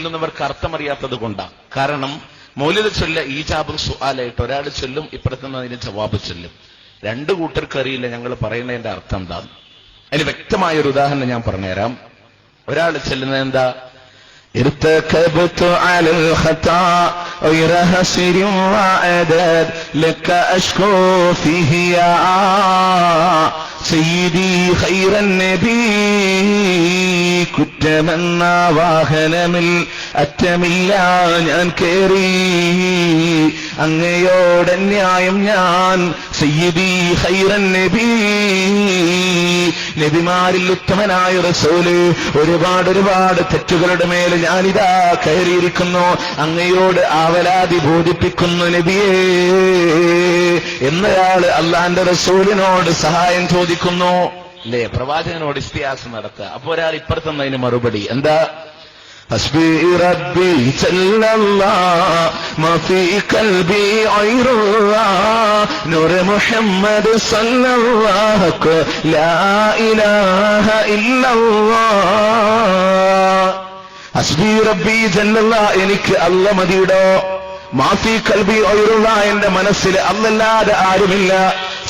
ചൊല്ലുന്നവർക്ക് അർത്ഥമറിയാത്തത് കൊണ്ടാണ്. കാരണം മൗലിദ് ചൊല്ല ഈജാബും സുആലായിട്ട് ഒരാൾ ചൊല്ലും, ഇപ്പുറത്തുനിന്ന് അതിന് ജവാബ് ചൊല്ലും. രണ്ടു കൂട്ടർക്ക് അറിയില്ല ഞങ്ങൾ പറയുന്നതിന്റെ അർത്ഥം എന്താ. അതിന് വ്യക്തമായ ഒരു ഉദാഹരണം ഞാൻ പറഞ്ഞുതരാം. ഒരാൾ ചെല്ലുന്നത് എന്താ, ارتكبت على الخطا غير حسر وعدد لك اشكو فيه يا سيدي خير النبي കുറ്റമെന്ന വാഹനമിൽ അറ്റമില്ല ഞാൻ കേറി അങ്ങയോട് ന്യായം ഞാൻ സയ്യിദി ഖൈറൻ നബി നബിമാരിൽ ഉത്തമനായ റസൂല് ഒരുപാട് തെറ്റുകളുടെ മേൽ ഞാനിതാ കയറിയിരിക്കുന്നു, അങ്ങയോട് ആവലാതി ബോധിപ്പിക്കുന്നു നബിയേ എന്നയാള് അള്ളാന്റെ റസൂലിനോട് സഹായം ചോദിക്കുന്നു. അല്ലേ, പ്രവാചകനോട് ഇസ്തിയാസം നടത്തുക. അപ്പൊ ഒരാൾ ഇപ്പുറത്തുന്നതിന് മറുപടി എന്താ, ഹസ്ബി റബ്ബി ജല്ലല്ലാഹ് മാ ഫീ ഖൽബി ഗൈറുല്ലാഹ് നൂർ മുഹമ്മദ് സല്ലല്ലാഹു ലാ ഇലാഹ ഇല്ലല്ലാഹ്. ഹസ്ബി റബ്ബി ജല്ലല്ലാഹ്, എനിക്ക് അല്ല മതിയിടോ. മാഫി കൽബി ഗൈറുല്ലാഹ്, എന്റെ മനസ്സിൽ അല്ലല്ലാതെ ആരുമില്ല.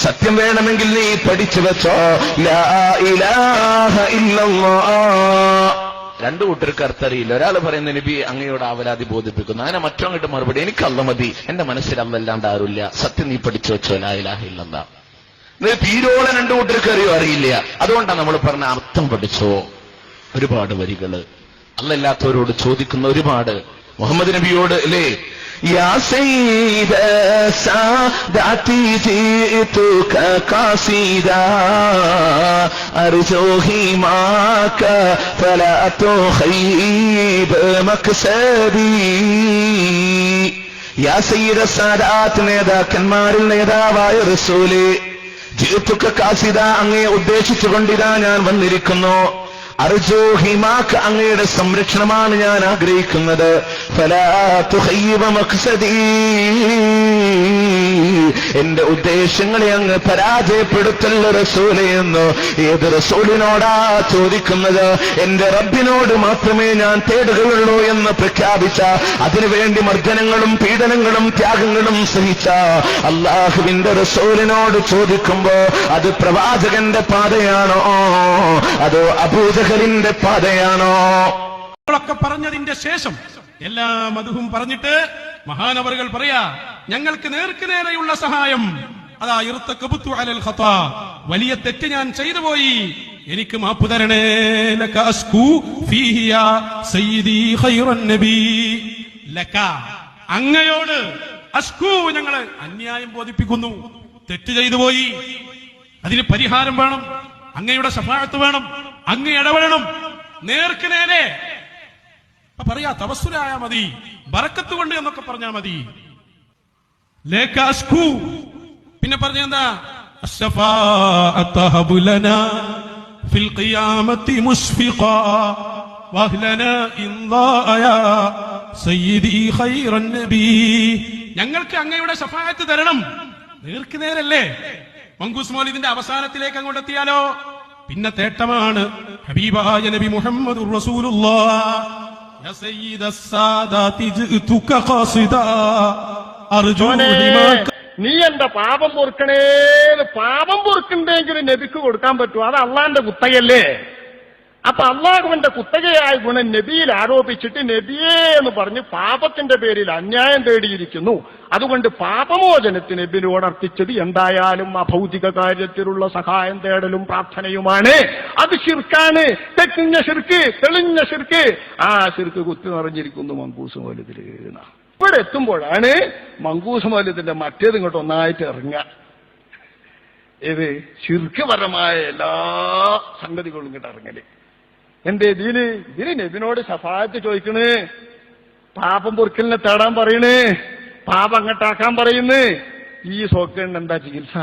സത്യം വേണമെങ്കിൽ നീ പഠിച്ചു വെച്ചോ, ലാ ഇലാഹ ഇല്ലല്ലാഹ്. രണ്ടു കൂട്ടർക്ക് അർത്ഥറിയില്ല. ഒരാൾ പറയുന്ന നബി അങ്ങയോട് ആവലാതി ബോധിപ്പിക്കുന്നു, അങ്ങനെ മറ്റങ്ങോട്ട് മറുപടി എനിക്ക് അല്ല മതി, എന്റെ മനസ്സിൽ അല്ലല്ലാണ്ട് ആരുമില്ല, സത്യം നീ പഠിച്ചു വെച്ചോ, ലാ ഇലാഹ ഇല്ലല്ലാഹ്. തീരോളം രണ്ടു കൂട്ടർക്ക് അറിയില്ല. അതുകൊണ്ടാണ് നമ്മൾ പറഞ്ഞ അർത്ഥം പഠിച്ചോ. ഒരുപാട് വരികള് അല്ലല്ലാത്തവരോട് ചോദിക്കുന്ന ഒരുപാട്. മുഹമ്മദ് നബിയോട് അല്ലേ, യാ സയ്യിദ സാദാതി ജീതുക ഖാസിദാ അർജു ഹിമാക ഫലാ തുഖൈബ് മഖ്സദി. യാ സയ്യിദ സാദാത്ത്, നേതാക്കന്മാരിൽ നേതാവായ റസൂലേ, ജീതുക ഖാസിദാ, അങ്ങയെ ഉദ്ദേശിച്ചുകൊണ്ടിതാ ഞാൻ വന്നിരിക്കുന്നു. അർജു ഹിമാക, അങ്ങയുടെ സംരക്ഷണമാണ് ഞാൻ ആഗ്രഹിക്കുന്നത്. ഫലാ തുഖയ്യിബ മഖ്സദി, എന്റെ ഉദ്ദേശങ്ങളെ അങ്ങ് പരാജയപ്പെടുത്തല്ല റസൂലേ എന്ന്. ഏത് റസൂലിനോടാ ചോദിക്കുന്നത്? എന്റെ റബ്ബിനോട് മാത്രമേ ഞാൻ തേടുകയുള്ളൂ എന്ന് പ്രഖ്യാപിച്ച, അതിനുവേണ്ടി മർദ്ദനങ്ങളും പീഡനങ്ങളും ത്യാഗങ്ങളും സഹിച്ച അല്ലാഹുവിന്റെ റസൂലിനോട് ചോദിക്കുമ്പോ അത് പ്രവാചകന്റെ പാതയാണോ അതോ അബൂജഹലിന്റെ പാതയാണോ? ൊക്കെ പറഞ്ഞതിന്റെ ശേഷം എല്ലാ മധുവും പറഞ്ഞിട്ട് മഹാനവറുകൾ പറയാ, ഞങ്ങൾക്ക് നേർക്ക് നേരെയുള്ള സഹായം അതാ, ഇർതകബതു അലൽ ഖതാ, വലിയ തെറ്റ് ഞാൻ ചെയ്തു പോയി, എനിക്ക് മാപ്പ് തരണേ. ലക അസ്കു ഫീഹി യാ സയ്യിദി ഖൈറൻ നബി. ലക, അങ്ങയോട്, അസ്കു, ഞങ്ങള് അന്യായം ബോധിപ്പിക്കുന്നു, തെറ്റ് ചെയ്തു പോയി, അതിന് പരിഹാരം വേണം, അങ്ങയുടെ ശഫാഅത്ത് വേണം, അങ്ങ് ഇടപെടണം, നേർക്ക് നേരെ പറയാ. തവസ്സുലായ മതി, ബറക്കത്ത് കൊണ്ട് എന്നൊക്കെ പറഞ്ഞാ മതി. ലേക അസ്കു, പിന്നെ പറഞ്ഞെന്താ, അശ്ശഫാഅത്ത് ഹബ് ലനാ ഫിൽ ഖിയാമത്തി മുസ്ഫിഖാ വഹ്ലനാ ഇൻദായാ സയ്യിദി ഖൈറൻ നബി. ഞങ്ങൾക്ക് അങ്ങയുടെ ശഫാഅത്ത് തരണം. നേർക്ക് നേരല്ലേ. മങ്കൂസ് മൗലിദിന്റെ അവസാനത്തിലേക്ക് അങ്ങോട്ട് എത്തിയാലോ പിന്നെ തേട്ടമാണ്. ഹബീബായ നബി മുഹമ്മദുർ റസൂലുള്ളാഹ്, യാ സയ്യിദസ് സാദാതി ജിതുക ഖാസിദാ അർജു ഹിമാക. നീ എന്റെ പാപം പൊറുക്കണേ, പാപം പൊറുക്കണ്ടെങ്കിൽ നബിക്ക് കൊടുക്കാൻ പറ്റുമോ? അത് അള്ളാന്റെ കുത്തകയല്ലേ. അപ്പൊ അള്ളാഹുവിന്റെ കുത്തകയായ ഗുണം നബിയിൽ ആരോപിച്ചിട്ട് നബിയേ എന്ന് പറഞ്ഞ് പാപത്തിന്റെ പേരിൽ അന്യായം തേടിയിരിക്കുന്നു. അതുകൊണ്ട് പാപമോചനത്തിന് നബിയോട് അർപ്പിച്ചത് എന്തായാലും അഭൗതിക കാര്യത്തിലുള്ള സഹായം തേടലും പ്രാർത്ഥനയുമാണ്. അത് ശിർക്കാണ്, തെറ്റിഞ്ഞ ശിർക്ക്, തെളിഞ്ഞ ശിർക്ക്. ആ ശിർക്ക് കുത്തി നിറഞ്ഞിരിക്കുന്നു മങ്കൂസ് മൗലിദിൽ. ഇവിടെ എത്തുമ്പോഴാണ് മങ്കൂസ് മൗലിദിന്റെ മറ്റേത് ഇങ്ങോട്ട് ഒന്നായിട്ട് ഇറങ്ങുക. ഇത് ശിർക്ക്പരമായ എല്ലാ സംഗതികളും ഇങ്ങോട്ട് ഇറങ്ങല്. എന്റെ ഇതിന് നബിനോട് ശഫാഅത്ത് ചോദിക്കണ്, പാപം പൊറുക്കലിനെ തേടാൻ പറയണ്, പാപം അങ്ങട്ടാക്കാൻ പറയുന്നു. ഈ സോക്കേണ്ട എന്താ ചികിത്സ?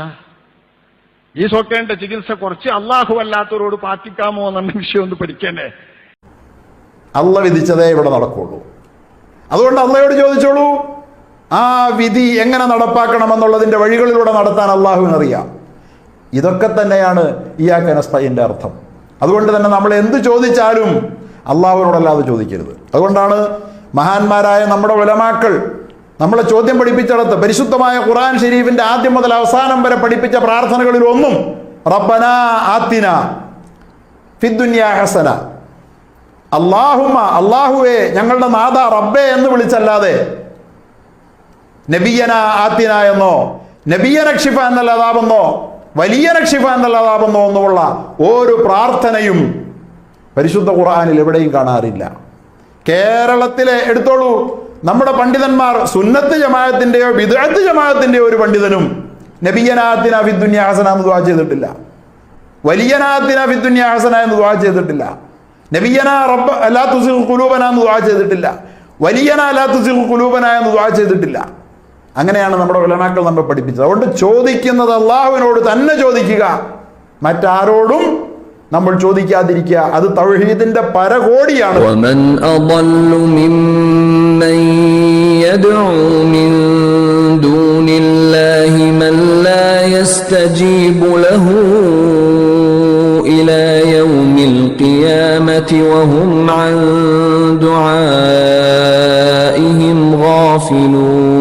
ഈ സോക്കേണ്ട ചികിത്സ കുറച്ച് അള്ളാഹു അല്ലാത്തവരോട് പാറ്റിക്കാമോ എന്ന വിഷയം ഒന്ന് പഠിക്കണ്ടേ. അള്ള വിധിച്ചതേ ഇവിടെ നടക്കുള്ളൂ. അതുകൊണ്ട് അള്ളയോട് ചോദിച്ചോളൂ. ആ വിധി എങ്ങനെ നടപ്പാക്കണമെന്നുള്ളതിന്റെ വഴികളിലൂടെ നടത്താൻ അള്ളാഹുവിനറിയാം. ഇതൊക്കെ തന്നെയാണ് ഇയ്യാക നസ്തഈന്റെ അർത്ഥം. അതുകൊണ്ട് തന്നെ നമ്മൾ എന്ത് ചോദിച്ചാലും അള്ളാഹുവിനോടല്ലാതെ ചോദിക്കരുത്. അതുകൊണ്ടാണ് മഹാന്മാരായ നമ്മുടെ ഉലമാക്കൾ നമ്മളെ ചോദ്യം പഠിപ്പിച്ചിടത്ത് പരിശുദ്ധമായ ഖുർആൻ ഷരീഫിന്റെ ആദ്യം മുതൽ അവസാനം വരെ പഠിപ്പിച്ച പ്രാർത്ഥനകളിൽ ഒന്നും റബ്ബനാ ആത്തിന ഫിദ്ദുനിയാ ഹസന, അള്ളാഹുവേ ഞങ്ങളുടെ നാഥ റബ്ബേ എന്ന് വിളിച്ചല്ലാതെ നബിയന ആത്തിന എന്നോ നബിയ രക്ഷിഫ എന്നല്ല അതാപെന്നോ വലിയ രക്ഷിഫ എന്നല്ല അതാപെന്നോ ഒന്നുമുള്ള ഒരു പ്രാർത്ഥനയും പരിശുദ്ധ ഖുർആനിൽ എവിടെയും കാണാറില്ല. കേരളത്തിലെ എടുത്തോളൂ, നമ്മുടെ പണ്ഡിതന്മാർ സുന്നത്ത് ജമാഅത്തിന്റെയോ ബിദ്അത്ത് ജമാഅത്തിന്റെയോ ഒരു പണ്ഡിതനും നബിയനാത്തിന ഫിദ്ദുനിയ ഹസന എന്ന് ദുആ ചെയ്തിട്ടില്ല, വലിയനാത്തിന ഫിദ്ദുനിയ ഹസന എന്ന് ദുആ ചെയ്തിട്ടില്ല, നബിയന റബ്ബ ലാ തുസിഗ് ഖുലൂബന എന്ന് ദുആ ചെയ്തിട്ടില്ല, വലിയന ലാ തുസിഗ് ഖുലൂബന എന്ന് ദുആ ചെയ്തിട്ടില്ല. അങ്ങനെയാണ് നമ്മുടെ ഉലമാക്കൾ നമ്മെ പഠിപ്പിച്ചത്. അതുകൊണ്ട് ചോദിക്കുന്നത് അള്ളാഹുവിനോട് തന്നെ ചോദിക്കുക, മറ്റാരോടും നമ്മൾ ചോദിക്കാതിരിക്കുക. അത് തൗഹീദിന്റെ പരകോടിയാണ്. വമൻ അദല്ലു മിമ്മൻ യദ്ഉ മിൻ ദൂനില്ലാഹി മൻ ലാ യസ്തജീബു ലഹു ഇലാ യൗമിൽ ഖിയാമത്തി വഹും അൻ ദുആഇഹിം ഗാഫിലൂൻ.